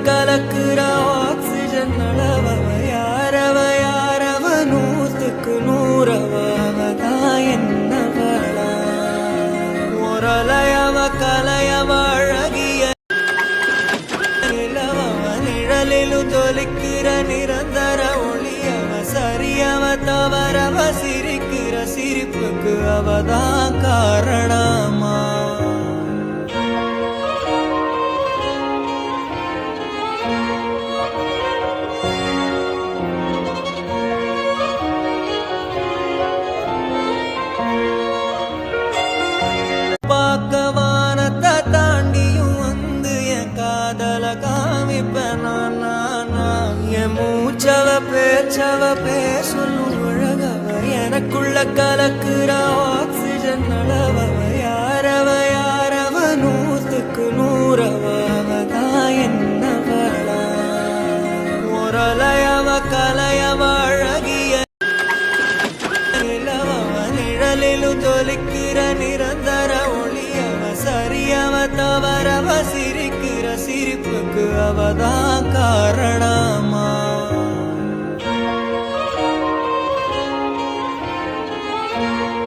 கலக்குற oxygen அளவவ யாரவ நூத்துக்கு நூறவதான் என்னவளா ஒரலையவ கலையவ அழகிய நிலவவ நிழலிலும் தொலிக்கிற நிரந்தர ஒளியவ சரியவ தவறவ சிரிக்கிற சிரிப்புக்கு அவதான் காரணமா வானத்தை தாண்டியும் வந்து என் காதல காமிப்பேன் என் மூச்சவ பேச்சவ பேசலும் அழகவ எனக்குள்ள கலக்குற ஆக்சிஜன் அளவவ யாரவ நூத்துக்கு நூறவதான் என்னவளா ஒரலையவ கலையவ அழகிய நிலவவ நிழலிலும் தொலிக்கிற நிரந்தர ஒளியவ சரியவ தவறவ சிரிக்கிற சிரிப்புக்கு அவதான் காரணமா